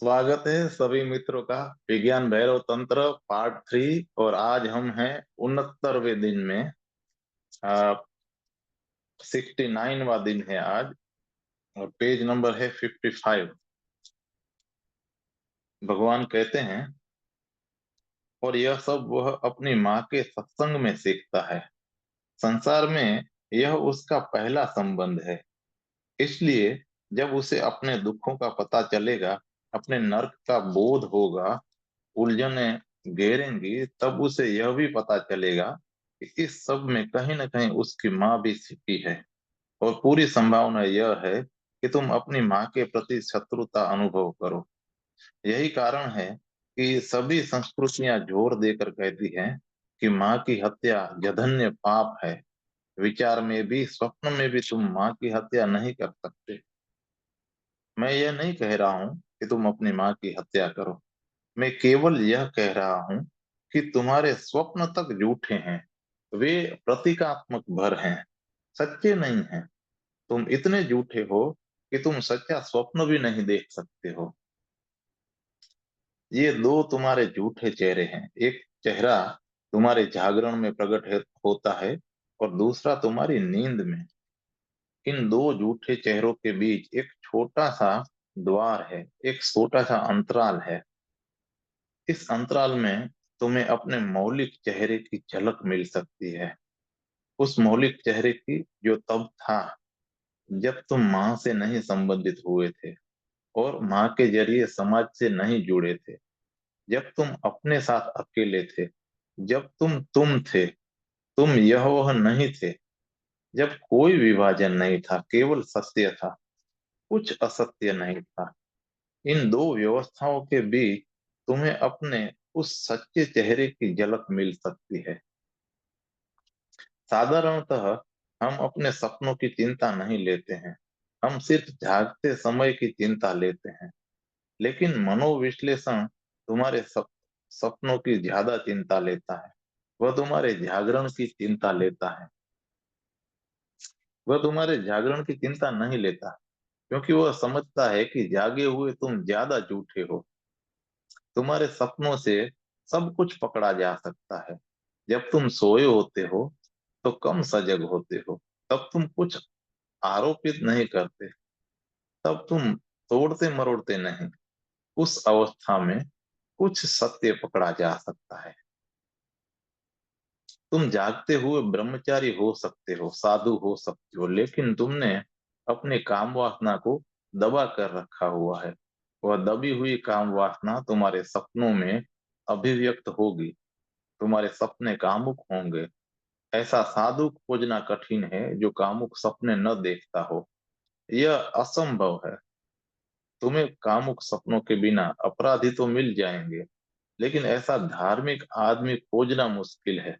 स्वागत है सभी मित्रों का विज्ञान भैरव तंत्र पार्ट 3। और आज हम हैं 69वें दिन में। 69वां दिन है आज। और पेज नंबर है 55। भगवान कहते हैं, और यह सब वह अपनी माँ के सत्संग में सीखता है। संसार में यह उसका पहला संबंध है। इसलिए जब उसे अपने दुखों का पता चलेगा, अपने नर्क का बोध होगा, उलझनें घेरेंगी, तब उसे यह भी पता चलेगा कि इस सब में कहीं न कहीं उसकी माँ भी छिपी है। और पूरी संभावना यह है कि तुम अपनी माँ के प्रति शत्रुता अनुभव करो। यही कारण है कि सभी संस्कृतियां जोर देकर कहती हैं कि माँ की हत्या जघन्य पाप है। विचार में भी, स्वप्न में भी तुम माँ की हत्या नहीं कर सकते। मैं यह नहीं कह रहा हूं कि तुम अपनी माँ की हत्या करो। मैं केवल यह कह रहा हूं कि तुम्हारे स्वप्न तक झूठे हैं। वे प्रतीकात्मक भर हैं, सच्चे नहीं हैं। तुम इतने झूठे हो कि तुम सच्चा स्वप्न भी नहीं देख सकते हो। ये दो तुम्हारे झूठे चेहरे हैं। एक चेहरा तुम्हारे जागरण में होता है, और दूसरा तुम्हारी नींद में। इन दो झूठे चेहरों के बीच एक छोटा सा द्वार है, एक छोटा सा अंतराल है। इस अंतराल में तुम्हें अपने मौलिक चेहरे की झलक मिल सकती है। उस मौलिक चेहरे की जो तब था जब तुम माँ से नहीं संबंधित हुए थे, और माँ के जरिए समाज से नहीं जुड़े थे। जब तुम अपने साथ अकेले थे, जब तुम थे, तुम यह वह नहीं थे। जब कोई विभाजन नहीं था, केवल सत्य था, कुछ असत्य नहीं था। इन दो व्यवस्थाओं के बीच तुम्हें अपने उस सच्चे चेहरे की झलक मिल सकती है। साधारणतः हम अपने सपनों की चिंता नहीं लेते हैं। हम सिर्फ जागते समय की चिंता लेते हैं। लेकिन मनोविश्लेषण तुम्हारे सपनों की ज्यादा चिंता लेता है। वह तुम्हारे जागरण की चिंता लेता है। वह तुम्हारे जागरण की चिंता नहीं लेता, क्योंकि वह समझता है कि जागे हुए तुम ज्यादा झूठे हो। तुम्हारे सपनों से सब कुछ पकड़ा जा सकता है। जब तुम सोए होते हो तो कम सजग होते हो। तब तुम कुछ आरोपित नहीं करते। तब तुम तोड़ते मरोड़ते नहीं। उस अवस्था में कुछ सत्य पकड़ा जा सकता है। तुम जागते हुए ब्रह्मचारी हो सकते हो, साधु हो सकते हो, लेकिन तुमने अपने काम वासना को दबा कर रखा हुआ है। वह दबी हुई काम वासना तुम्हारे सपनों में अभिव्यक्त होगी। तुम्हारे सपने कामुक होंगे। ऐसा साधु खोजना कठिन है जो कामुक सपने न देखता हो। यह असंभव है। तुम्हें कामुक सपनों के बिना अपराधी तो मिल जाएंगे, लेकिन ऐसा धार्मिक आदमी खोजना मुश्किल है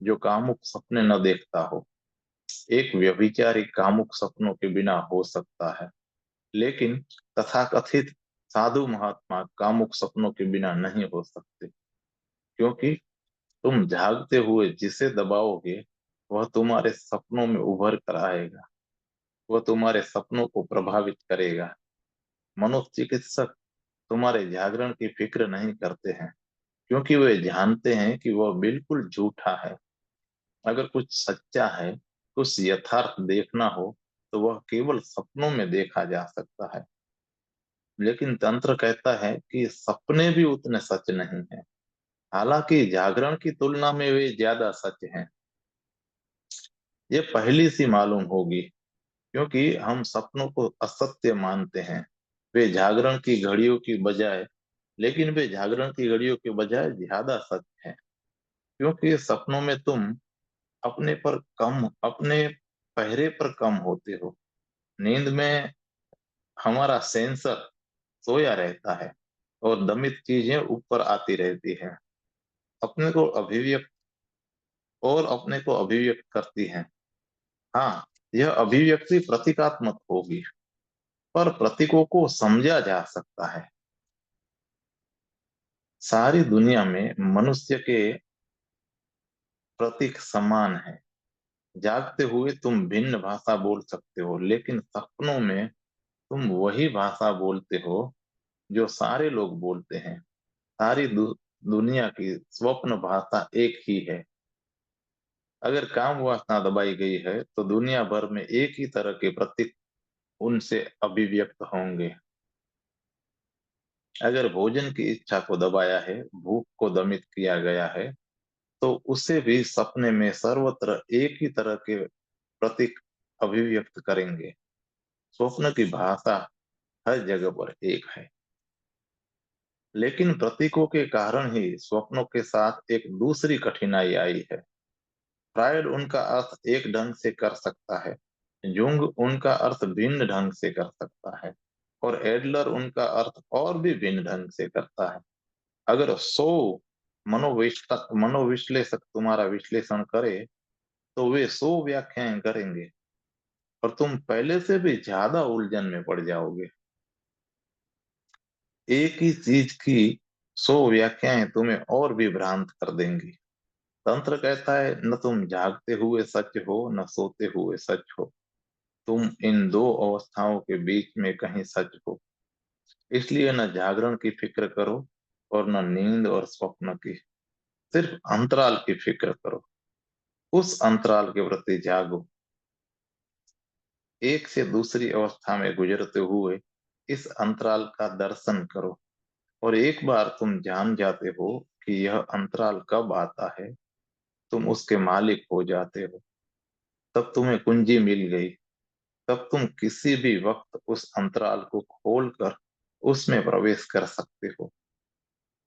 जो कामुक सपने न देखता हो। एक व्यभिचारी कामुक सपनों के बिना हो सकता है, लेकिन तथाकथित साधु महात्मा कामुक सपनों के बिना नहीं हो सकते। क्योंकि तुम जागते हुए जिसे दबाओगे, वह तुम्हारे सपनों में उभर कर आएगा। वह तुम्हारे सपनों को प्रभावित करेगा। मनोचिकित्सक तुम्हारे जागरण की फिक्र नहीं करते हैं, क्योंकि वे जानते हैं कि वह बिल्कुल झूठा है। अगर कुछ सच्चा है, कुछ यथार्थ देखना हो, तो वह केवल सपनों में देखा जा सकता है। लेकिन तंत्र कहता है कि सपने भी उतने सच नहीं हैं। हालांकि जागरण की तुलना में वे ज्यादा सच हैं। ये पहली सी मालूम होगी, क्योंकि हम सपनों को असत्य मानते हैं। वे जागरण की घड़ियों की बजाय लेकिन वे जागरण की घड़ियों के बजाय ज्यादा सच है। क्योंकि सपनों में तुम अपने पहरे पर कम होते हो। नींद में हमारा सेंसर सोया रहता है, और दमित चीजें ऊपर आती रहती हैं। अपने को अभिव्यक्त अपने को अभिव्यक्त करती हैं। हाँ, यह अभिव्यक्ति प्रतीकात्मक होगी, पर प्रतीकों को समझा जा सकता है। सारी दुनिया में मनुष्य के प्रतीक समान है। जागते हुए तुम भिन्न भाषा बोल सकते हो, लेकिन सपनों में तुम वही भाषा बोलते हो जो सारे लोग बोलते हैं, सारी दुनिया की स्वप्न भाषा एक ही है। अगर काम वासना दबाई गई है तो दुनिया भर में एक ही तरह के प्रतीक उनसे अभिव्यक्त होंगे। अगर भोजन की इच्छा को दबाया है, भूख को दमित किया गया है, तो उसे भी सपने में सर्वत्र एक ही तरह के प्रतीक अभिव्यक्त करेंगे। स्वप्न की भाषा हर जगह पर एक है, लेकिन प्रतीकों के कारण ही स्वप्नों के साथ एक दूसरी कठिनाई आई है। फ्रायड उनका अर्थ एक ढंग से कर सकता है, जुंग उनका अर्थ भिन्न ढंग से कर सकता है, और एडलर उनका अर्थ और भी भिन्न ढंग से करता है। अगर 100 मनोविश्लेषक तुम्हारा विश्लेषण करे तो वे 100 व्याख्याएं करेंगे, और तुम पहले से भी ज्यादा उलझन में पड़ जाओगे। एक ही चीज की 100 व्याख्याएं तुम्हें और भी भ्रांत कर देंगी। तंत्र कहता है, न तुम जागते हुए सच हो, न सोते हुए सच हो। तुम इन दो अवस्थाओं के बीच में कहीं सच हो। इसलिए न जागरण की फिक्र करो और न नींद और स्वप्न की, सिर्फ अंतराल की फिक्र करो। उस अंतराल के प्रति जागो। एक से दूसरी अवस्था में गुजरते हुए इस अंतराल का दर्शन करो, और एक बार तुम जान जाते हो कि यह अंतराल कब आता है, तुम उसके मालिक हो जाते हो। तब तुम्हें कुंजी मिल गई। तब तुम किसी भी वक्त उस अंतराल को खोलकर उसमें प्रवेश कर सकते हो।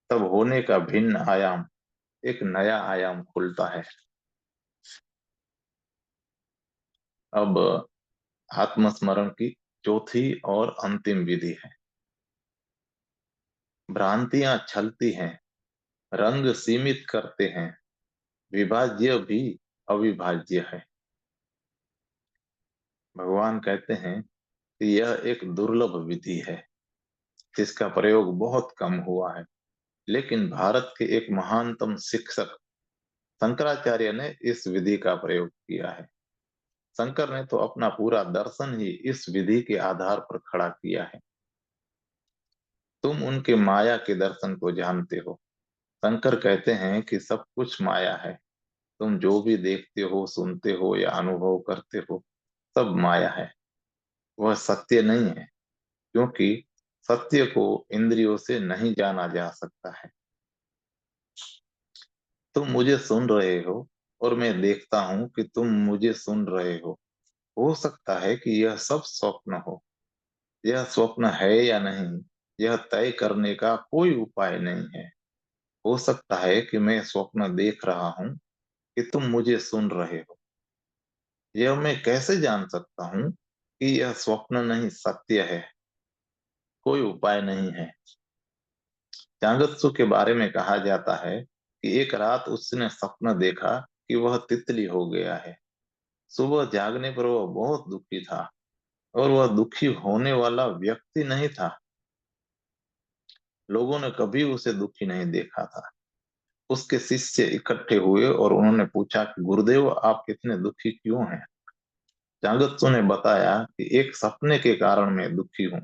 तब होने का भिन्न आयाम, एक नया आयाम खुलता है। अब आत्मस्मरण की चौथी और अंतिम विधि है। भ्रांतियां छलती हैं, रंग सीमित करते हैं, विभाज्य भी अविभाज्य है। भगवान कहते हैं कि यह एक दुर्लभ विधि है जिसका प्रयोग बहुत कम हुआ है, लेकिन भारत के एक महानतम शिक्षक शंकराचार्य ने इस विधि का प्रयोग किया है। शंकर ने तो अपना पूरा दर्शन ही इस विधि के आधार पर खड़ा किया है। तुम उनके माया के दर्शन को जानते हो। शंकर कहते हैं कि सब कुछ माया है। तुम जो भी देखते हो, सुनते हो या अनुभव करते हो, सब माया है। वह सत्य नहीं है, क्योंकि सत्य को इंद्रियों से नहीं जाना जा सकता है। तुम मुझे सुन रहे हो और मैं देखता हूं कि तुम मुझे सुन रहे हो। हो सकता है कि यह सब स्वप्न हो। यह स्वप्न है या नहीं, यह तय करने का कोई उपाय नहीं है। हो सकता है कि मैं स्वप्न देख रहा हूं कि तुम मुझे सुन रहे हो। यह मैं कैसे जान सकता हूं कि यह स्वप्न नहीं सत्य है? कोई उपाय नहीं है। चांगत्सु के बारे में कहा जाता है कि एक रात उसने सपना देखा कि वह तितली हो गया है। सुबह जागने पर वह बहुत दुखी था, और वह दुखी होने वाला व्यक्ति नहीं था। लोगों ने कभी उसे दुखी नहीं देखा था। उसके शिष्य इकट्ठे हुए और उन्होंने पूछा कि गुरुदेव, आप इतने दुखी क्यों हैं? चांगत्सु ने बताया कि एक सपने के कारण मैं दुखी हूँ।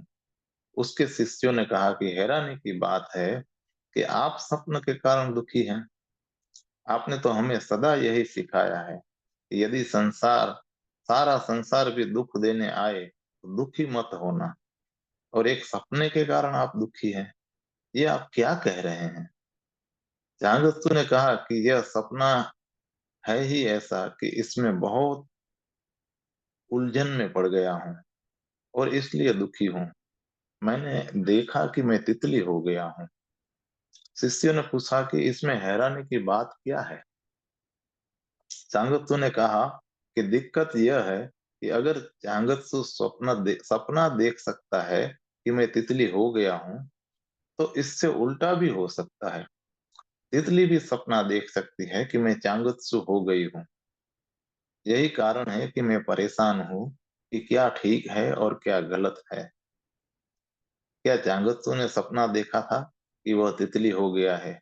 उसके शिष्यों ने कहा कि हैरानी की बात है कि आप स्वप्न के कारण दुखी हैं। आपने तो हमें सदा यही सिखाया है कि यदि सारा संसार भी दुख देने आए तो दुखी मत होना, और एक सपने के कारण आप दुखी हैं। ये आप क्या कह रहे हैं? जागस्तु ने कहा कि यह सपना है ही ऐसा कि इसमें बहुत उलझन में पड़ गया हूँ, और इसलिए दुखी हूँ। मैंने देखा कि मैं तितली हो गया हूँ। शिष्य ने पूछा कि इसमें हैरानी की बात क्या है? चांगत्सु ने कहा कि दिक्कत यह है कि अगर चांगत्सु सपना देख सकता है कि मैं तितली हो गया हूँ, तो इससे उल्टा भी हो सकता है। तितली भी सपना देख सकती है कि मैं चांगत्सु हो गई हूँ। यही कारण है कि मैं परेशान हूँ कि क्या ठीक है और क्या गलत है। क्या चांगत्सु ने सपना देखा था कि वह तितली हो गया है,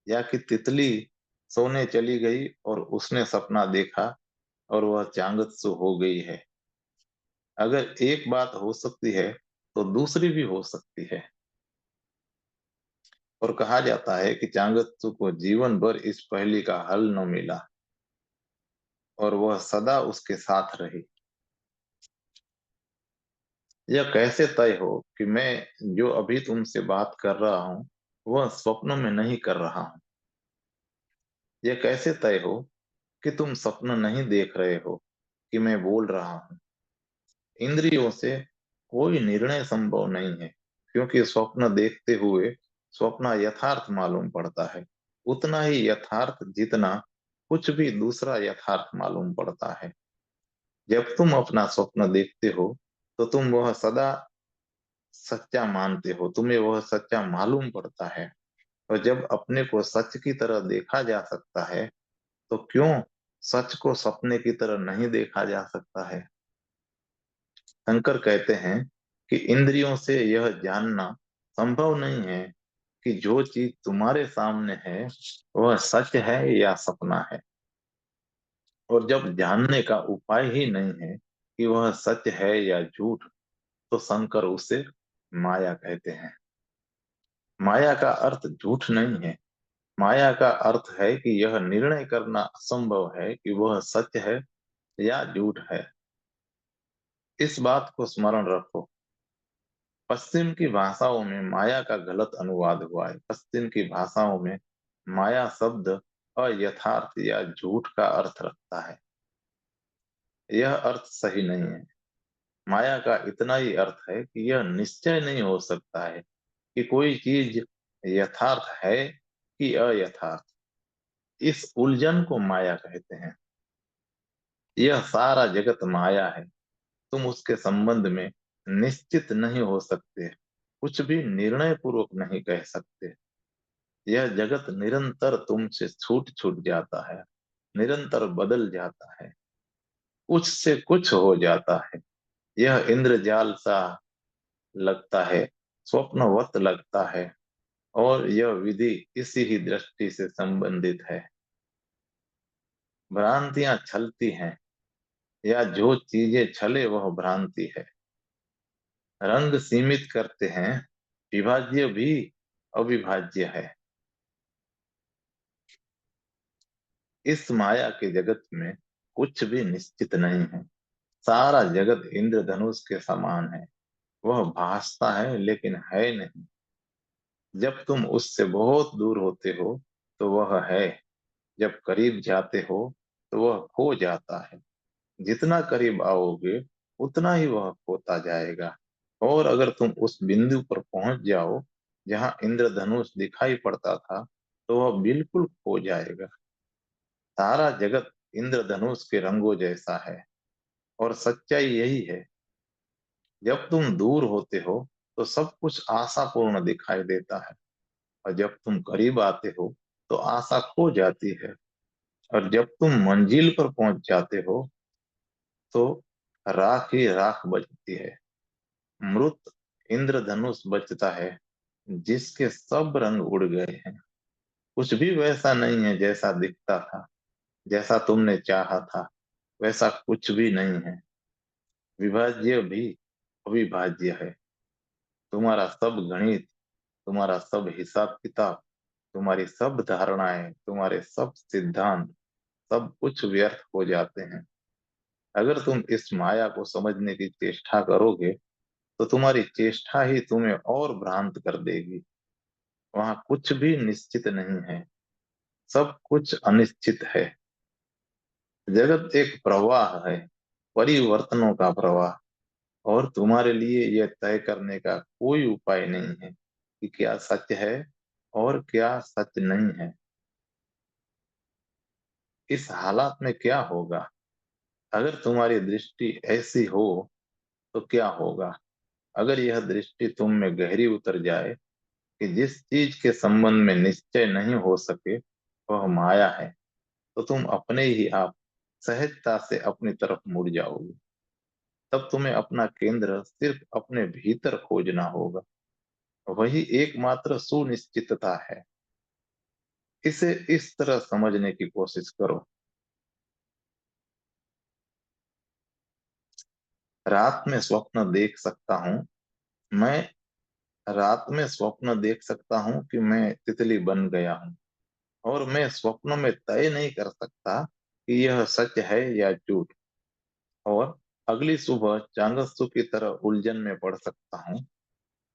या कि तितली सोने चली गई और उसने सपना देखा और वह चांगत्सु हो गई है? अगर एक बात हो सकती है तो दूसरी भी हो सकती है। और कहा जाता है कि चांगत्सु को जीवन भर इस पहेली का हल न मिला और वह सदा उसके साथ रही। यह कैसे तय हो कि मैं जो अभी तुमसे बात कर रहा हूं वह स्वप्न में नहीं कर रहा हूं? यह कैसे तय हो कि तुम स्वप्न नहीं देख रहे हो कि मैं बोल रहा हूं? इंद्रियों से कोई निर्णय संभव नहीं है, क्योंकि स्वप्न देखते हुए स्वप्न यथार्थ मालूम पड़ता है, उतना ही यथार्थ जितना कुछ भी दूसरा यथार्थ मालूम पड़ता है। जब तुम अपना स्वप्न देखते हो तो तुम वह सदा सच्चा मानते हो, तुम्हें वह सच्चा मालूम पड़ता है। और जब अपने को सच की तरह देखा जा सकता है तो क्यों सच को सपने की तरह नहीं देखा जा सकता है? शंकर कहते हैं कि इंद्रियों से यह जानना संभव नहीं है कि जो चीज तुम्हारे सामने है वह सच है या सपना है। और जब जानने का उपाय ही नहीं है कि वह सच है या झूठ, तो शंकर उसे माया कहते हैं। माया का अर्थ झूठ नहीं है। माया का अर्थ है कि यह निर्णय करना असंभव है कि वह सच है या झूठ है। इस बात को स्मरण रखो। पश्चिम की भाषाओं में माया का गलत अनुवाद हुआ है। पश्चिम की भाषाओं में माया शब्द अयथार्थ या झूठ का अर्थ रखता है। यह अर्थ सही नहीं है। माया का इतना ही अर्थ है कि यह निश्चय नहीं हो सकता है कि कोई चीज यथार्थ है कि अयथार्थ। इस उलझन को माया कहते हैं। यह सारा जगत माया है। तुम उसके संबंध में निश्चित नहीं हो सकते, कुछ भी निर्णय पूर्वक नहीं कह सकते। यह जगत निरंतर तुमसे छूट छूट जाता है, निरंतर बदल जाता है, कुछ से कुछ हो जाता है। यह इंद्रजाल सा लगता है, स्वप्नवत लगता है, और यह विधि इसी ही दृष्टि से संबंधित है। भ्रांतियां छलती हैं, या जो चीजें छले वह भ्रांति है। रंग सीमित करते हैं, विभाज्य भी अविभाज्य है। इस माया के जगत में कुछ भी निश्चित नहीं है। सारा जगत इंद्रधनुष के समान है। वह भासता है लेकिन है नहीं। जब तुम उससे बहुत दूर होते हो तो वह है, जब करीब जाते हो तो वह खो जाता है। जितना करीब आओगे उतना ही वह खोता जाएगा। और अगर तुम उस बिंदु पर पहुंच जाओ जहां इंद्रधनुष दिखाई पड़ता था, तो वह बिल्कुल खो जाएगा। सारा जगत इंद्रधनुष के रंगों जैसा है, और सच्चाई यही है। जब तुम दूर होते हो तो सब कुछ आशापूर्ण दिखाई देता है, और जब तुम करीब आते हो तो आशा खो जाती है। और जब तुम मंजिल पर पहुंच जाते हो तो राख ही राख बचती है। मृत इंद्रधनुष बचता है जिसके सब रंग उड़ गए हैं। कुछ भी वैसा नहीं है जैसा दिखता था, जैसा तुमने चाहा था वैसा कुछ भी नहीं है। विभाज्य भी अविभाज्य है। तुम्हारा सब गणित, तुम्हारा सब हिसाब किताब, तुम्हारी सब धारणाएं, तुम्हारे सब सिद्धांत, सब कुछ व्यर्थ हो जाते हैं। अगर तुम इस माया को समझने की चेष्टा करोगे तो तुम्हारी चेष्टा ही तुम्हें और भ्रांत कर देगी। वहां कुछ भी निश्चित नहीं है, सब कुछ अनिश्चित है। जगत एक प्रवाह है, परिवर्तनों का प्रवाह। और तुम्हारे लिए यह तय करने का कोई उपाय नहीं है कि क्या सच है और क्या सच नहीं है। इस हालात में क्या होगा? अगर तुम्हारी दृष्टि ऐसी हो तो क्या होगा? अगर यह दृष्टि तुम में गहरी उतर जाए कि जिस चीज के संबंध में निश्चय नहीं हो सके वह माया है, तो तुम अपने ही आप सहजता से अपनी तरफ मुड़ जाओगे। तब तुम्हें अपना केंद्र सिर्फ अपने भीतर खोजना होगा। वही एकमात्र सुनिश्चितता है। इसे इस तरह समझने की कोशिश करो। रात में स्वप्न देख सकता हूँ मैं, रात में स्वप्न देख सकता हूँ कि मैं तितली बन गया हूँ, और मैं स्वप्न में तय नहीं कर सकता कि यह सच है या झूठ। और अगली सुबह चांगसू की तरह उलझन में पड़ सकता हूँ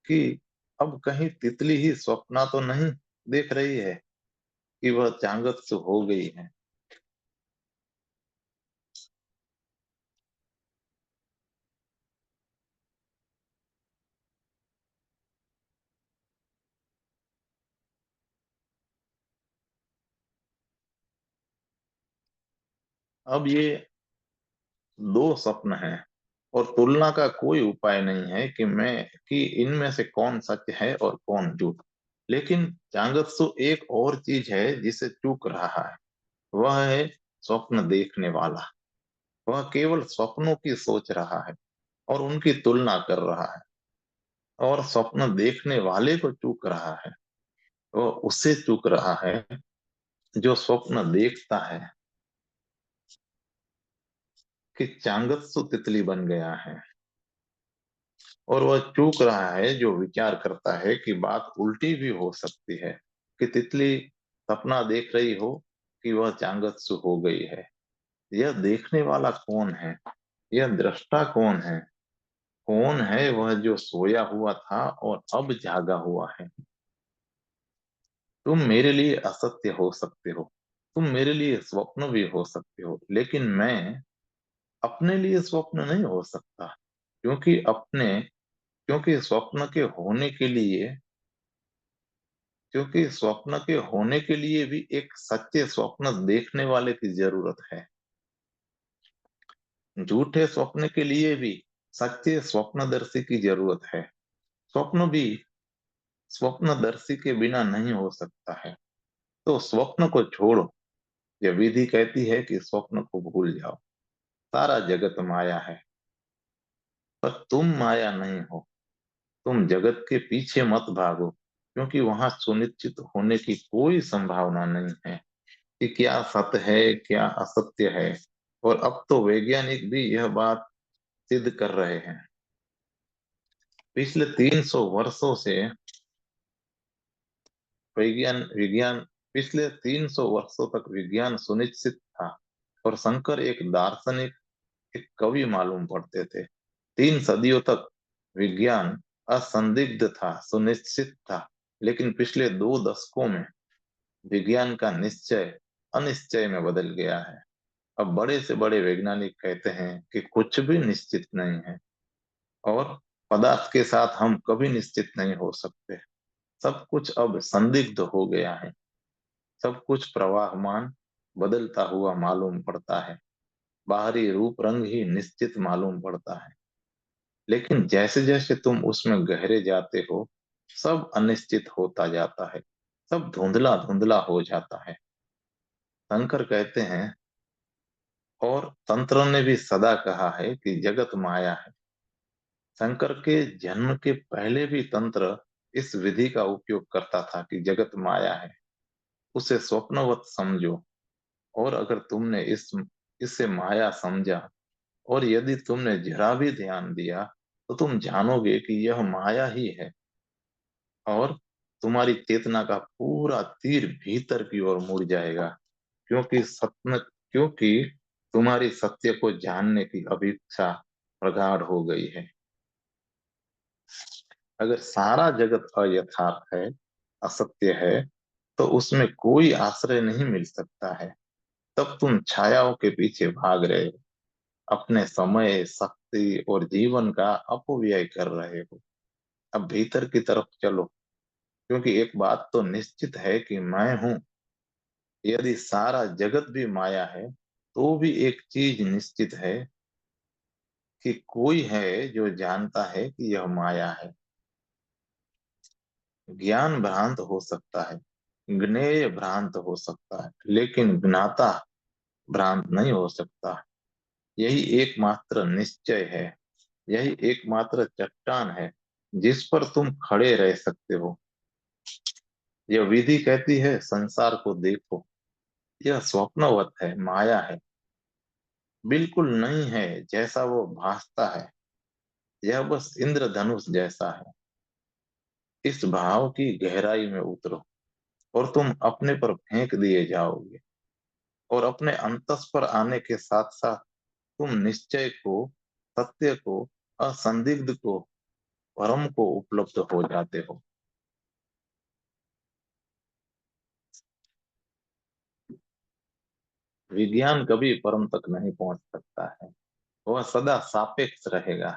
कि अब कहीं तितली ही स्वप्ना तो नहीं देख रही है कि वह चांगत्सु हो गई है। अब ये दो स्वप्न हैं, और तुलना का कोई उपाय नहीं है कि इनमें से कौन सच है और कौन झूठ। लेकिन चांगत्सु एक और चीज है जिसे चूक रहा है। वह है स्वप्न देखने वाला। वह केवल स्वप्नों की सोच रहा है और उनकी तुलना कर रहा है, और स्वप्न देखने वाले को चूक रहा है। वह उससे चूक रहा है जो स्वप्न देखता है कि चांगत्सु तितली बन गया है, और वह चूक रहा है जो विचार करता है कि बात उल्टी भी हो सकती है, कि तितली सपना देख रही हो कि वह चांगत्सु हो गई है। यह देखने वाला कौन है? यह दृष्टा कौन है? कौन है वह जो सोया हुआ था और अब जागा हुआ है? तुम मेरे लिए असत्य हो सकते हो, तुम मेरे लिए स्वप्न भी हो सकते हो, लेकिन मैं अपने लिए स्वप्न नहीं हो सकता। क्योंकि स्वप्न के होने के लिए क्योंकि स्वप्न के होने के लिए भी एक सच्चे स्वप्न देखने वाले की जरूरत है। झूठे स्वप्न के लिए भी सच्चे स्वप्नदर्शी की जरूरत है। स्वप्न भी स्वप्नदर्शी के बिना नहीं हो सकता है। तो स्वप्न को छोड़ो। यह विधि कहती है कि स्वप्न को भूल जाओ। सारा जगत माया है, पर तुम माया नहीं हो। तुम जगत के पीछे मत भागो, क्योंकि वहां सुनिश्चित होने की कोई संभावना नहीं है कि क्या सत्य है, क्या असत्य है। और अब तो वैज्ञानिक भी यह बात सिद्ध कर रहे हैं। पिछले 300 वर्षों से विज्ञान विज्ञान पिछले 300 वर्षों तक विज्ञान सुनिश्चित था, और शंकर एक दार्शनिक, एक कवि मालूम पड़ते थे। 3 सदियों तक विज्ञान असंदिग्ध था, सुनिश्चित था। लेकिन पिछले 2 दशकों में विज्ञान का निश्चय अनिश्चय में बदल गया है। अब बड़े से बड़े वैज्ञानिक कहते हैं कि कुछ भी निश्चित नहीं है, और पदार्थ के साथ हम कभी निश्चित नहीं हो सकते। सब कुछ अब संदिग्ध हो गया है। सब कुछ प्रवाहमान, बदलता हुआ मालूम पड़ता है। बाहरी रूप रंग ही निश्चित मालूम पड़ता है, लेकिन जैसे जैसे तुम उसमें गहरे जाते हो, सब अनिश्चित होता जाता है। सब धुंधला धुंधला हो जाता है। शंकर कहते हैं, और तंत्र ने भी सदा कहा है कि जगत माया है। शंकर के जन्म के पहले भी तंत्र इस विधि का उपयोग करता था कि जगत माया है, उसे स्वप्नवत समझो। और अगर तुमने इससे माया समझा, और यदि तुमने जरा भी ध्यान दिया, तो तुम जानोगे कि यह माया ही है। और तुम्हारी चेतना का पूरा तीर भीतर की ओर मुड़ जाएगा, क्योंकि तुम्हारी सत्य को जानने की अभिक्षा प्रगाढ़ हो गई है। अगर सारा जगत अयथार्थ है, असत्य है, तो उसमें कोई आश्रय नहीं मिल सकता है। तब तुम छायाओं के पीछे भाग रहे हो, अपने समय, शक्ति और जीवन का अपव्यय कर रहे हो। अब भीतर की तरफ चलो, क्योंकि एक बात तो निश्चित है कि मैं हूं। यदि सारा जगत भी माया है, तो भी एक चीज निश्चित है, कि कोई है जो जानता है कि यह माया है। ज्ञान भ्रांत हो सकता है, ज्ञेय भ्रांत हो सकता है, लेकिन ज्ञाता भ्रांत नहीं हो सकता। यही एकमात्र निश्चय है। यही एकमात्र चट्टान है जिस पर तुम खड़े रह सकते हो। यह विधि कहती है, संसार को देखो, यह स्वप्नवत है, माया है, बिल्कुल नहीं है जैसा वो भासता है। यह बस इंद्रधनुष जैसा है। इस भाव की गहराई में उतरो और तुम अपने पर फेंक दिए जाओगे। और अपने अंतस पर आने के साथ साथ तुम निश्चय को, सत्य को, असंदिग्ध को, परम को उपलब्ध हो जाते हो। विज्ञान कभी परम तक नहीं पहुंच सकता है, वह सदा सापेक्ष रहेगा।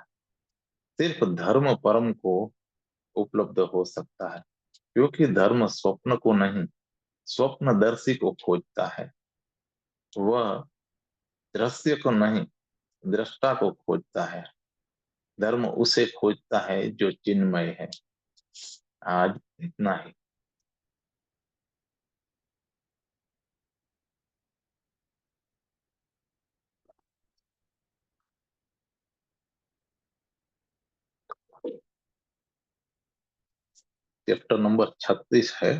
सिर्फ धर्म परम को उपलब्ध हो सकता है, क्योंकि धर्म स्वप्न को नहीं, स्वप्नदर्शी को खोजता है। वह दृश्य को नहीं, दृष्टा को खोजता है। धर्म उसे खोजता है जो चिन्मय है। आज इतना ही। चैप्टर नंबर 36 है।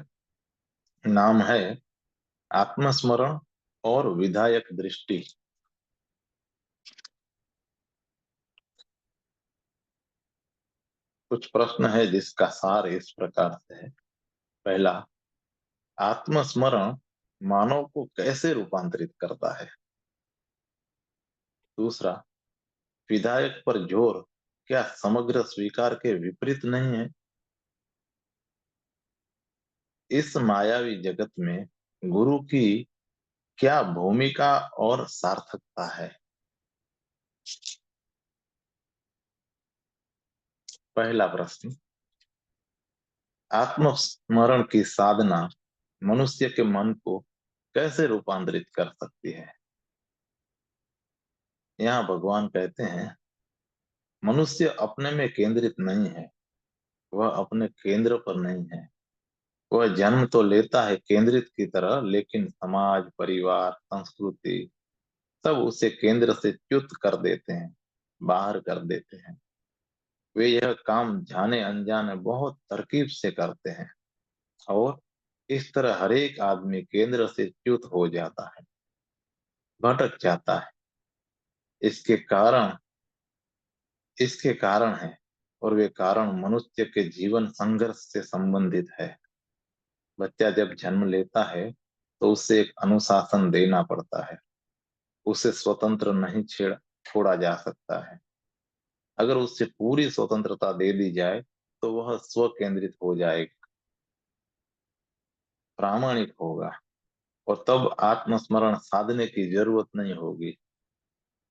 नाम है आत्मस्मरण और विधायक दृष्टि। कुछ प्रश्न है जिसका सार इस प्रकार से है। पहला, आत्मस्मरण मानव को कैसे रूपांतरित करता है? दूसरा, विधायक पर जोर क्या समग्र स्वीकार के विपरीत नहीं है? इस मायावी जगत में गुरु की क्या भूमिका और सार्थकता है? पहला प्रश्न, आत्मस्मरण की साधना मनुष्य के मन को कैसे रूपांतरित कर सकती है? यहाँ भगवान कहते हैं, मनुष्य अपने में केंद्रित नहीं है, वह अपने केंद्र पर नहीं है। वह जन्म तो लेता है केंद्रित की तरह, लेकिन समाज, परिवार, संस्कृति सब उसे केंद्र से च्युत कर देते हैं, बाहर कर देते हैं। वे यह काम जाने अनजाने बहुत तरकीब से करते हैं, और इस तरह हर एक आदमी केंद्र से च्युत हो जाता है, भटक जाता है। इसके कारण इसके कारण है, और वे कारण मनुष्य के जीवन संघर्ष से संबंधित है। बच्चा जब जन्म लेता है तो उसे एक अनुशासन देना पड़ता है। उसे स्वतंत्र नहीं छेड़ छोड़ा जा सकता है। अगर उससे पूरी स्वतंत्रता दे दी जाए तो वह स्व केंद्रित हो जाएगा, प्रामाणिक होगा, और तब आत्मस्मरण साधने की जरूरत नहीं होगी,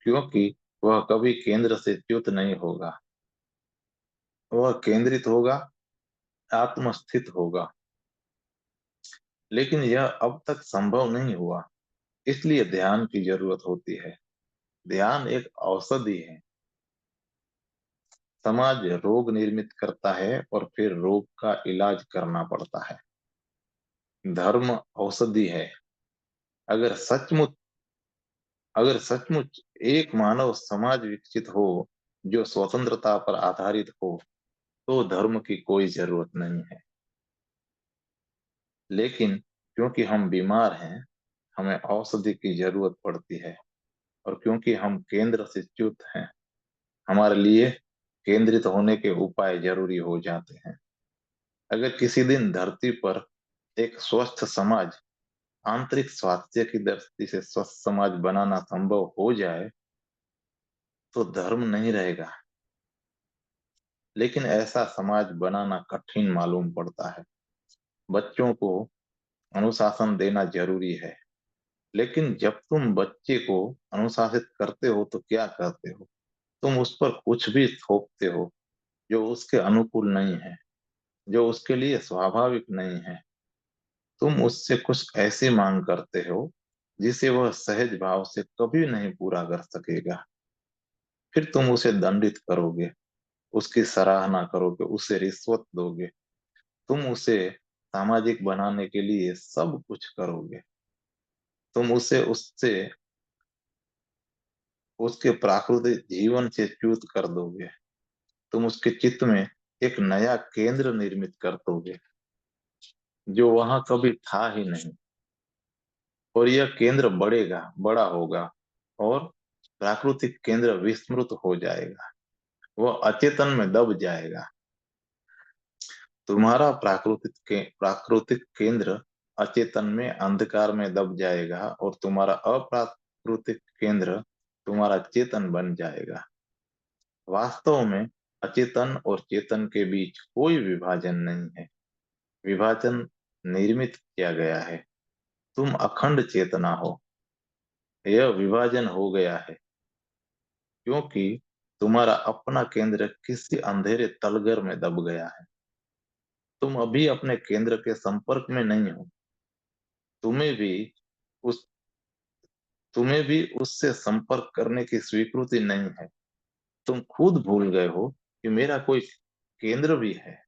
क्योंकि वह कभी केंद्र से च्युत नहीं होगा। वह केंद्रित होगा, आत्मस्थित होगा। लेकिन यह अब तक संभव नहीं हुआ, इसलिए ध्यान की जरूरत होती है। ध्यान एक औषधि है। समाज रोग निर्मित करता है और फिर रोग का इलाज करना पड़ता है। धर्म औषधि है। अगर सचमुच अगर सचमुच एक मानव समाज विकसित हो जो स्वतंत्रता पर आधारित हो, तो धर्म की कोई जरूरत नहीं है। लेकिन क्योंकि हम बीमार हैं, हमें औषधि की जरूरत पड़ती है, और क्योंकि हम केंद्र से च्युत हैं, हमारे लिए केंद्रित होने के उपाय जरूरी हो जाते हैं। अगर किसी दिन धरती पर एक स्वस्थ समाज, आंतरिक स्वास्थ्य की दृष्टि से स्वस्थ समाज बनाना संभव हो जाए, तो धर्म नहीं रहेगा। लेकिन ऐसा समाज बनाना कठिन मालूम पड़ता है। बच्चों को अनुशासन देना जरूरी है, लेकिन जब तुम बच्चे को अनुशासित करते हो तो क्या करते हो? तुम उस पर कुछ भी थोपते हो जो उसके अनुकूल नहीं है, जो उसके लिए स्वाभाविक नहीं है। तुम उससे कुछ ऐसी मांग करते हो जिसे वह सहज भाव से कभी नहीं पूरा कर सकेगा। फिर तुम उसे दंडित करोगे, उसकी सराहना करोगे, उसे रिश्वत दोगे, तुम उसे सामाजिक बनाने के लिए सब कुछ करोगे। तुम उसे उससे उसके प्राकृतिक जीवन से च्युत कर दोगे। तुम उसके चित्त में एक नया केंद्र निर्मित कर दोगे जो वहां कभी था ही नहीं। और यह केंद्र बढ़ेगा, बड़ा होगा, और प्राकृतिक केंद्र विस्मृत हो जाएगा, वह अचेतन में दब जाएगा। तुम्हारा प्राकृतिक केंद्र अचेतन में अंधकार में दब जाएगा और तुम्हारा अप्राकृतिक केंद्र तुम्हारा चेतन बन जाएगा। वास्तव में अचेतन और चेतन के बीच कोई विभाजन नहीं है। विभाजन निर्मित किया गया है। तुम अखंड चेतना हो। यह विभाजन हो गया है क्योंकि तुम्हारा अपना केंद्र किसी अंधेरे तलगर में दब गया है। तुम अभी अपने केंद्र के संपर्क में नहीं हो। तुम्हें भी उस तुम्हें भी उससे संपर्क करने की स्वीकृति नहीं है। तुम खुद भूल गए हो कि मेरा कोई केंद्र भी है,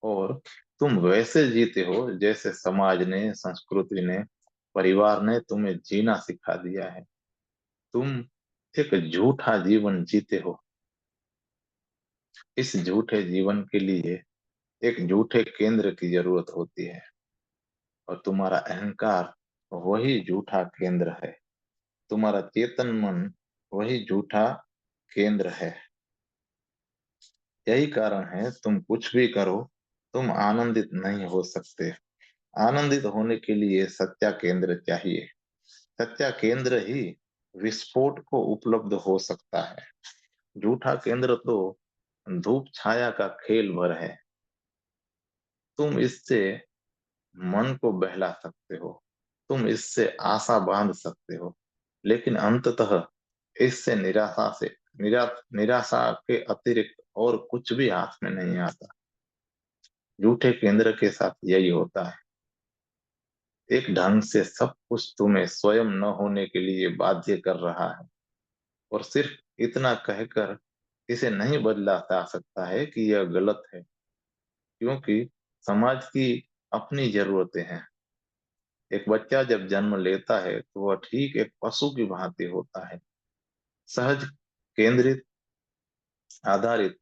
और तुम वैसे जीते हो जैसे समाज ने, संस्कृति ने, परिवार ने तुम्हें जीना सिखा दिया है। तुम एक झूठा जीवन जीते हो। इस झूठे जीवन के लिए एक झूठे केंद्र की जरूरत होती है, और तुम्हारा अहंकार वही झूठा केंद्र है। तुम्हारा चेतन मन वही झूठा केंद्र है। यही कारण है, तुम कुछ भी करो, तुम आनंदित नहीं हो सकते। आनंदित होने के लिए सच्चा केंद्र चाहिए। सच्चा केंद्र ही विस्फोट को उपलब्ध हो सकता है। झूठा केंद्र तो धूप छाया का खेल भर है। तुम इससे मन को बहला सकते हो, तुम इससे आशा बांध सकते हो, लेकिन अंततः इससे निराशा के अतिरिक्त और कुछ भी हाथ में नहीं आता। झूठे केंद्र के साथ यही होता है। एक ढंग से सब कुछ तुम्हें स्वयं न होने के लिए बाध्य कर रहा है, और सिर्फ इतना कहकर इसे नहीं बदला जा सकता है कि यह गलत है, क्योंकि समाज की अपनी जरूरतें हैं। एक बच्चा जब जन्म लेता है तो वह ठीक एक पशु की भांति होता है, सहज, केंद्रित, आधारित,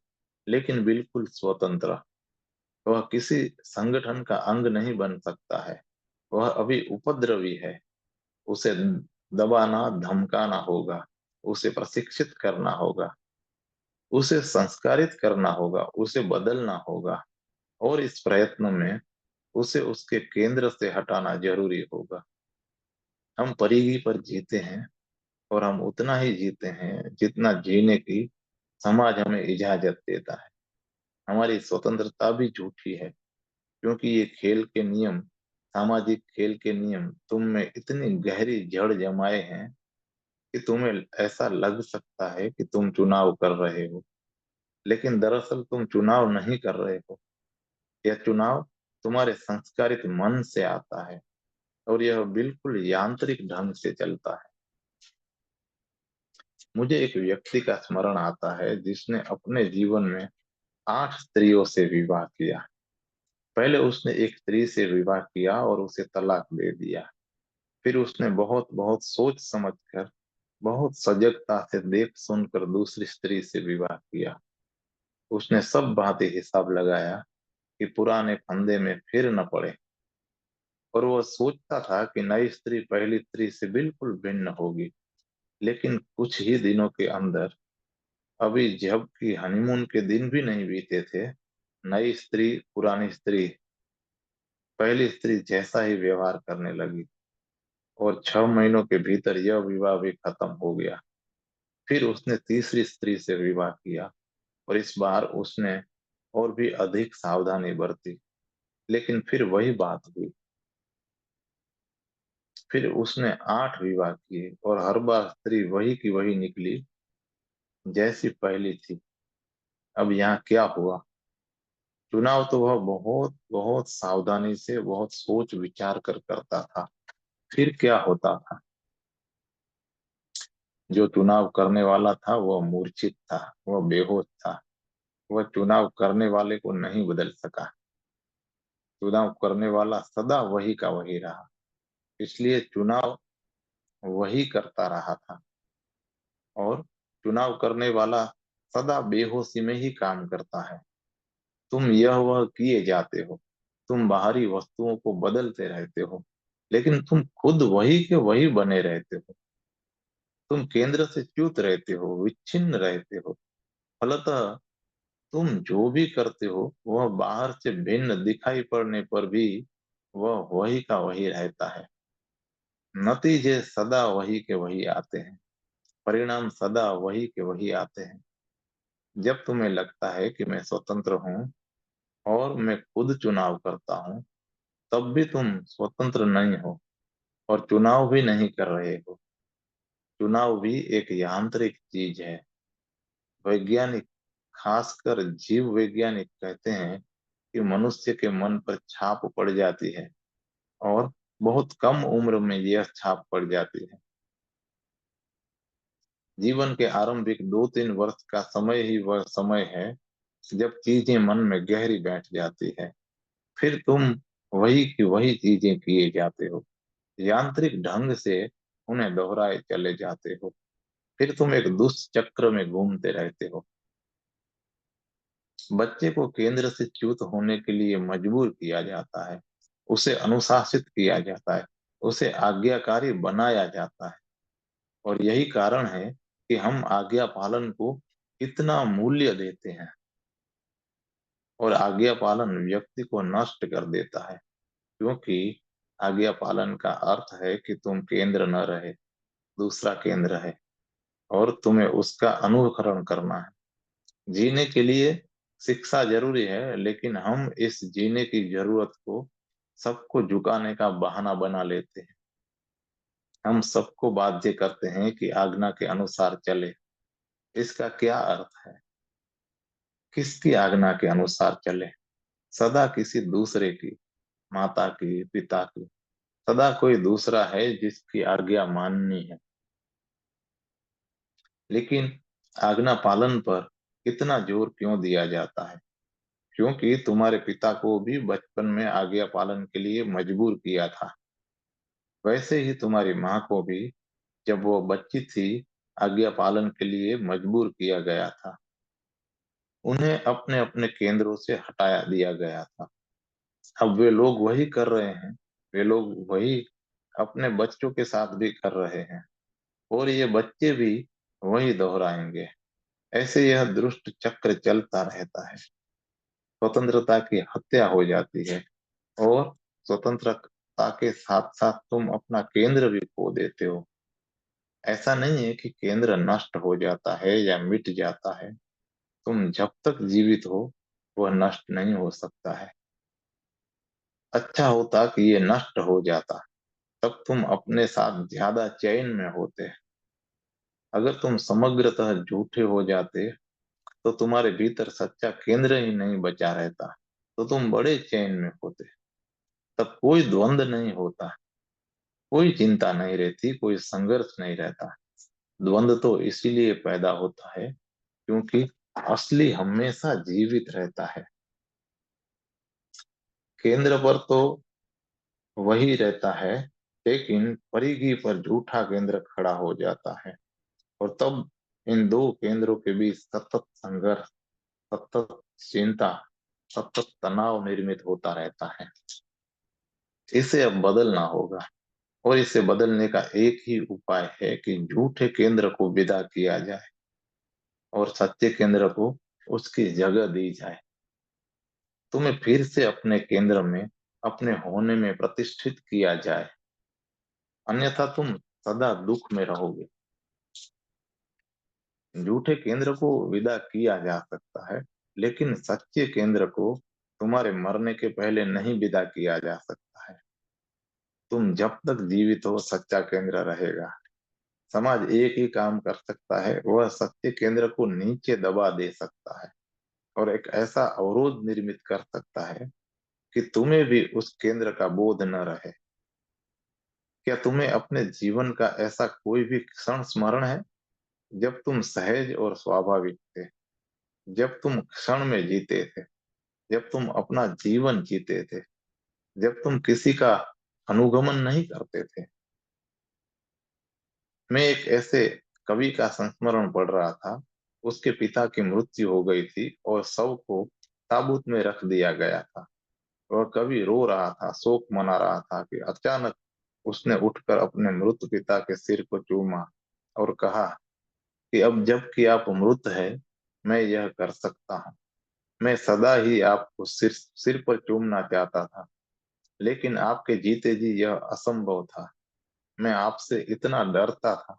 लेकिन बिल्कुल स्वतंत्र। वह किसी संगठन का अंग नहीं बन सकता है। वह अभी उपद्रवी है। उसे दबाना, धमकाना होगा, उसे प्रशिक्षित करना होगा, उसे संस्कारित करना होगा, उसे बदलना होगा, और इस प्रयत्न में उसे उसके केंद्र से हटाना जरूरी होगा। हम परिधि पर जीते हैं, और हम उतना ही जीते हैं जितना जीने की समाज हमें इजाजत देता है। हमारी स्वतंत्रता भी झूठी है, क्योंकि ये खेल के नियम, सामाजिक खेल के नियम तुम में इतनी गहरी जड़ जमाए हैं कि तुम्हें ऐसा लग सकता है कि तुम चुनाव कर रहे हो, लेकिन दरअसल तुम चुनाव नहीं कर रहे हो। यह चुनाव तुम्हारे संस्कारित मन से आता है, और यह बिल्कुल यांत्रिक ढंग से चलता है। मुझे एक व्यक्ति का स्मरण आता है जिसने अपने जीवन में 8 स्त्रियों से विवाह किया। पहले उसने एक स्त्री से विवाह किया और उसे तलाक दे दिया। फिर उसने बहुत बहुत सोच समझ कर, बहुत सजगता से देख सुनकर दूसरी स्त्री से विवाह किया। उसने सब बातें हिसाब लगाया कि पुराने फंदे में फिर न पड़े, और वह सोचता था कि नई स्त्री पहली स्त्री से बिल्कुल भिन्न होगी। लेकिन कुछ ही दिनों के अंदर, अभी जबकि हनीमून के दिन भी नहीं बीते थे, नई स्त्री पुरानी स्त्री, पहली स्त्री जैसा ही व्यवहार करने लगी, और 6 महीनों के भीतर यह विवाह भी खत्म हो गया। फिर उसने तीसरी स्त्री से विवाह किया, और इस बार उसने और भी अधिक सावधानी बरती, लेकिन फिर वही बात हुई। फिर उसने 8 विवाह किए, और हर बार स्त्री वही की वही निकली जैसी पहली थी। अब यहाँ क्या हुआ? चुनाव तो वह बहुत बहुत सावधानी से, बहुत सोच विचार कर करता था। फिर क्या होता था? जो चुनाव करने वाला था वह मूर्छित था, वह बेहोश था। वह चुनाव करने वाले को नहीं बदल सका। चुनाव करने वाला सदा वही का वही रहा, इसलिए चुनाव वही करता रहा था। और चुनाव करने वाला सदा बेहोशी में ही काम करता है। तुम यह वह किए जाते हो, तुम बाहरी वस्तुओं को बदलते रहते हो, लेकिन तुम खुद वही के वही बने रहते हो। तुम केंद्र से च्युत रहते हो, विच्छिन्न रहते हो। फलतः तुम जो भी करते हो वह बाहर से भिन्न दिखाई पड़ने पर भी वह वही का वही रहता है। नतीजे सदा वही के वही आते हैं, परिणाम सदा वही के वही आते हैं। जब तुम्हें लगता है कि मैं स्वतंत्र हूँ और मैं खुद चुनाव करता हूँ, तब भी तुम स्वतंत्र नहीं हो और चुनाव भी नहीं कर रहे हो। चुनाव भी एक यांत्रिक चीज है। वैज्ञानिक, खासकर जीव वैज्ञानिक कहते हैं कि मनुष्य के मन पर छाप पड़ जाती है और बहुत कम उम्र में यह छाप पड़ जाती है। जीवन के आरंभिक 2-3 वर्ष का समय ही वह समय है जब चीजें मन में गहरी बैठ जाती है। फिर तुम वही की वही चीजें किए जाते हो, यांत्रिक ढंग से उन्हें दोहराए चले जाते हो। फिर तुम एक दुष्चक्र में घूमते रहते हो। बच्चे को केंद्र से च्युत होने के लिए मजबूर किया जाता है, उसे अनुशासित किया जाता है, उसे आज्ञाकारी बनाया जाता है। और यही कारण है कि हम आज्ञा पालन को इतना मूल्य देते हैं। और आज्ञा पालन व्यक्ति को नष्ट कर देता है, क्योंकि आज्ञा पालन का अर्थ है कि तुम केंद्र न रहे, दूसरा केंद्र है और तुम्हें उसका अनुकरण करना है। जीने के लिए शिक्षा जरूरी है, लेकिन हम इस जीने की जरूरत को सबको झुकाने का बहाना बना लेते हैं। हम सबको बाध्य करते हैं कि आज्ञा के अनुसार चले। इसका क्या अर्थ है? किसकी आज्ञा के अनुसार चले? सदा किसी दूसरे की, माता की, पिता की। सदा कोई दूसरा है जिसकी आज्ञा माननी है। लेकिन आज्ञा पालन पर इतना जोर क्यों दिया जाता है? क्योंकि तुम्हारे पिता को भी बचपन में आज्ञा पालन के लिए मजबूर किया था। वैसे ही तुम्हारी माँ को भी जब वो बच्ची थी, आज्ञा पालन के लिए मजबूर किया गया था। उन्हें अपने अपने केंद्रों से हटाया दिया गया था। अब वे लोग वही कर रहे हैं। वे लोग वही अपने बच्चों के साथ भी कर रहे हैं और ये बच्चे भी वही दोहराएंगे। ऐसे यह दुष्ट चक्र चलता रहता है। स्वतंत्रता की हत्या हो जाती है और स्वतंत्रता के साथ साथ तुम अपना केंद्र भी खो देते हो। ऐसा नहीं है कि केंद्र नष्ट हो जाता है या मिट जाता है। तुम जब तक जीवित हो, वह नष्ट नहीं हो सकता है। अच्छा होता कि ये नष्ट हो जाता, तब तुम अपने साथ ज्यादा चैन में होते। अगर तुम समग्रतः झूठे हो जाते, तो तुम्हारे भीतर सच्चा केंद्र ही नहीं बचा रहता, तो तुम बड़े चैन में होते। तब कोई द्वंद नहीं होता, कोई चिंता नहीं रहती, कोई संघर्ष नहीं रहता। द्वंद तो इसीलिए पैदा होता है क्योंकि असली हमेशा जीवित रहता है। केंद्र पर तो वही रहता है, लेकिन परिधि पर झूठा केंद्र खड़ा हो जाता है और तब इन दो केंद्रों के बीच सतत संघर्ष, सतत चिंता, सतत तनाव निर्मित होता रहता है। इसे अब बदलना होगा और इसे बदलने का एक ही उपाय है कि झूठे केंद्र को विदा किया जाए और सच्चे केंद्र को उसकी जगह दी जाए। तुम्हें फिर से अपने केंद्र में, अपने होने में प्रतिष्ठित किया जाए, अन्यथा तुम सदा दुख में रहोगे। झूठे केंद्र को विदा किया जा सकता है, लेकिन सच्चे केंद्र को तुम्हारे मरने के पहले नहीं विदा किया जा सकता है। तुम जब तक जीवित हो, सच्चा केंद्र रहेगा। समाज एक ही काम कर सकता है, वह सत्य केंद्र को नीचे दबा दे सकता है और एक ऐसा अवरोध निर्मित कर सकता है कि तुम्हें भी उस केंद्र का बोध न रहे। क्या तुम्हें अपने जीवन का ऐसा कोई भी क्षण स्मरण है जब तुम सहज और स्वाभाविक थे, जब तुम क्षण में जीते थे, जब तुम अपना जीवन जीते थे, जब तुम किसी का अनुगमन नहीं करते थे? मैं एक ऐसे कवि का संस्मरण पढ़ रहा था। उसके पिता की मृत्यु हो गई थी और शव को ताबूत में रख दिया गया था। वह कवि रो रहा था, शोक मना रहा था कि अचानक उसने उठकर अपने मृत पिता के सिर को चूमा और कहा कि अब जबकि आप मृत है, मैं यह कर सकता हूँ। मैं सदा ही आपको सिर सिर पर चूमना चाहता था, लेकिन आपके जीते जी यह असंभव था। मैं आपसे इतना डरता था।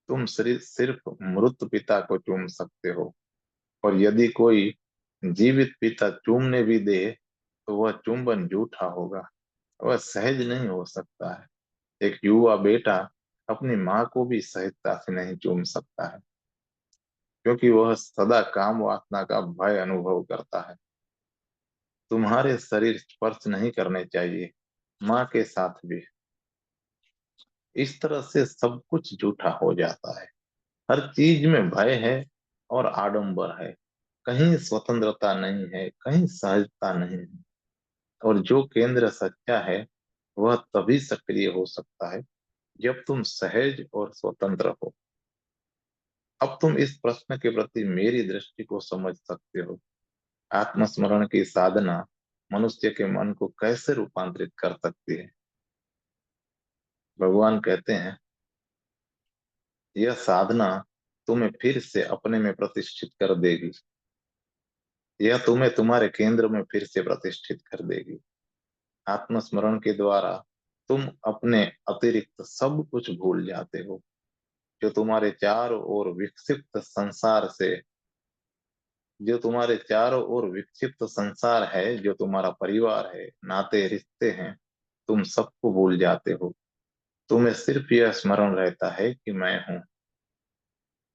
तुम सिर्फ मृत पिता को चूम सकते हो, और यदि कोई जीवित पिता चूमने भी दे तो वह चुंबन झूठा होगा, वह सहज नहीं हो सकता है। एक युवा बेटा अपनी माँ को भी सहजता से नहीं चूम सकता है, क्योंकि वह सदा काम वासना का भय अनुभव करता है। तुम्हारे शरीर स्पर्श नहीं करने चाहिए, माँ के साथ भी। इस तरह से सब कुछ झूठा हो जाता है। हर चीज में भय है और आडंबर है। कहीं स्वतंत्रता नहीं है, कहीं सहजता नहीं है। और जो केंद्र सच्चा है वह तभी सक्रिय हो सकता है जब तुम सहज और स्वतंत्र हो। अब तुम इस प्रश्न के प्रति मेरी दृष्टि को समझ सकते हो। आत्मस्मरण की साधना मनुष्य के मन को कैसे रूपांतरित कर सकती है। भगवान कहते हैं, यह साधना तुम्हें फिर से अपने में प्रतिष्ठित कर देगी। यह तुम्हें तुम्हारे केंद्र में फिर से प्रतिष्ठित कर देगी। आत्मस्मरण के द्वारा तुम अपने अतिरिक्त सब कुछ भूल जाते हो। जो तुम्हारे चारों ओर विक्षिप्त संसार से जो तुम्हारे चारों ओर विक्षिप्त संसार है, जो तुम्हारा परिवार है, नाते रिश्ते हैं, तुम सबको भूल जाते हो। तुम्हें सिर्फ यह स्मरण रहता है कि मैं हूँ।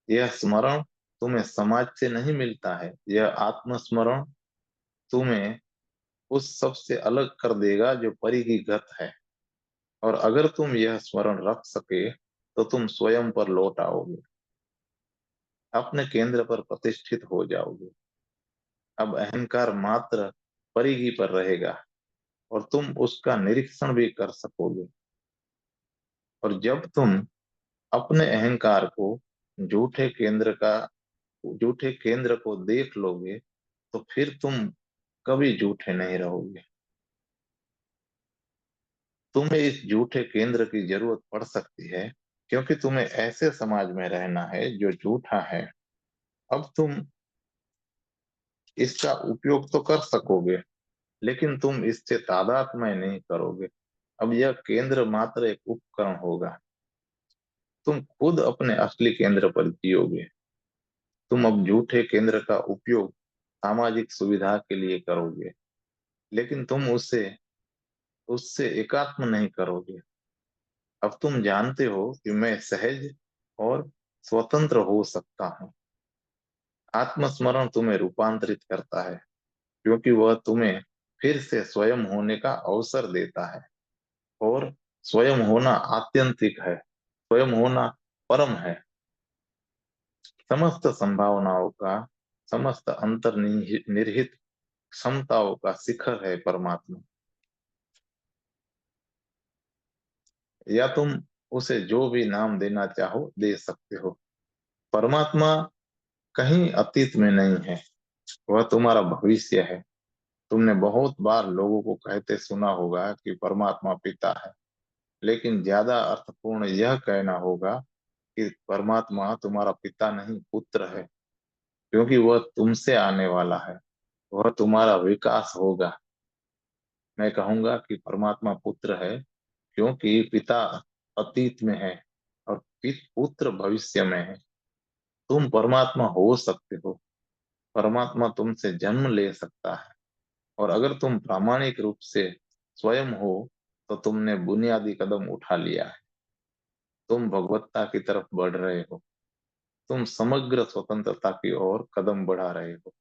यह स्मरण तुम्हें समाज से नहीं मिलता है। यह आत्मस्मरण तुम्हें उस सब से अलग कर देगा जो परी की गत है। और अगर तुम यह स्मरण रख सके तो तुम स्वयं पर लौट आओगे, अपने केंद्र पर प्रतिष्ठित हो जाओगे। अब अहंकार मात्र परिधि पर रहेगा और तुम उसका निरीक्षण भी कर सकोगे। और जब तुम अपने अहंकार को झूठे केंद्र का झूठे केंद्र को देख लोगे तो फिर तुम कभी झूठे नहीं रहोगे। तुम्हें इस झूठे केंद्र की जरूरत पड़ सकती है, क्योंकि तुम्हें ऐसे समाज में रहना है जो झूठा है। अब तुम इसका उपयोग तो कर सकोगे, लेकिन तुम इससे तादात्म्य नहीं करोगे। अब यह केंद्र मात्र एक उपकरण होगा। तुम खुद अपने असली केंद्र पर जियोगे। तुम अब झूठे केंद्र का उपयोग सामाजिक सुविधा के लिए करोगे, लेकिन तुम उससे उससे एकात्म नहीं करोगे। अब तुम जानते हो कि मैं सहज और स्वतंत्र हो सकता हूँ। आत्मस्मरण तुम्हें रूपांतरित करता है, क्योंकि वह तुम्हें फिर से स्वयं होने का अवसर देता है। और स्वयं होना आत्यंतिक है, स्वयं होना परम है। समस्त संभावनाओं का, समस्त अंतर्निहित क्षमताओं का शिखर है परमात्मा। या तुम उसे जो भी नाम देना चाहो दे सकते हो। परमात्मा कहीं अतीत में नहीं है, वह तुम्हारा भविष्य है। तुमने बहुत बार लोगों को कहते सुना होगा कि परमात्मा पिता है, लेकिन ज्यादा अर्थपूर्ण यह कहना होगा कि परमात्मा तुम्हारा पिता नहीं, पुत्र है। क्योंकि वह तुमसे आने वाला है, वह तुम्हारा विकास होगा। मैं कहूंगा कि परमात्मा पुत्र है, क्योंकि पिता अतीत में है और पुत्र भविष्य में है। तुम परमात्मा हो सकते हो। परमात्मा तुमसे जन्म ले सकता है। और अगर तुम प्रामाणिक रूप से स्वयं हो तो तुमने बुनियादी कदम उठा लिया है। तुम भगवत्ता की तरफ बढ़ रहे हो। तुम समग्र स्वतंत्रता की ओर कदम बढ़ा रहे हो।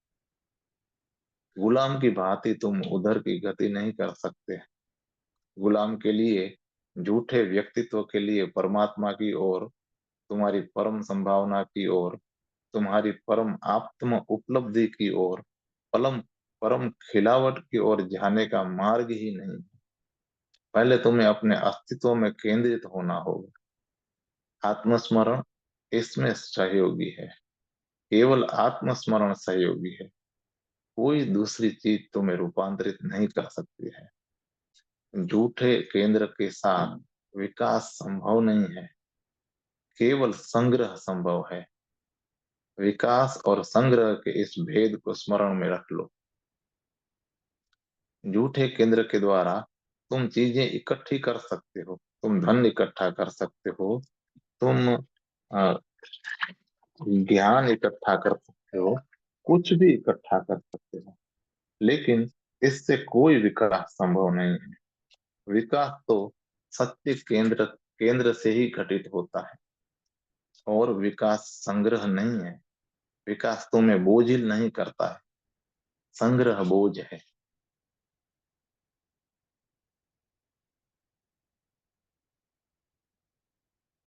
गुलाम की भांति तुम उधर की गति नहीं कर सकते। गुलाम के लिए, झूठे व्यक्तित्व के लिए परमात्मा की ओर, तुम्हारी परम संभावना की ओर, तुम्हारी परम आत्म उपलब्धि की ओर, परम परम खिलावट की ओर जाने का मार्ग ही नहीं। पहले तुम्हें अपने अस्तित्व में केंद्रित होना होगा। आत्मस्मरण इसमें सहयोगी है। केवल आत्मस्मरण सहयोगी है। कोई दूसरी चीज तुम्हें रूपांतरित नहीं कर सकती है। झूठे केंद्र के साथ विकास संभव नहीं है, केवल संग्रह संभव है। विकास और संग्रह के इस भेद को स्मरण में रख लो। झूठे केंद्र के द्वारा तुम चीजें इकट्ठी कर सकते हो, तुम धन इकट्ठा कर सकते हो, तुम ज्ञान इकट्ठा कर सकते हो, कुछ भी इकट्ठा कर सकते हो, लेकिन इससे कोई विकास संभव नहीं है। विकास तो सत्य केंद्र केंद्र से ही घटित होता है, और विकास संग्रह नहीं है। विकास तुम्हें बोझिल नहीं करता है, संग्रह बोझ है।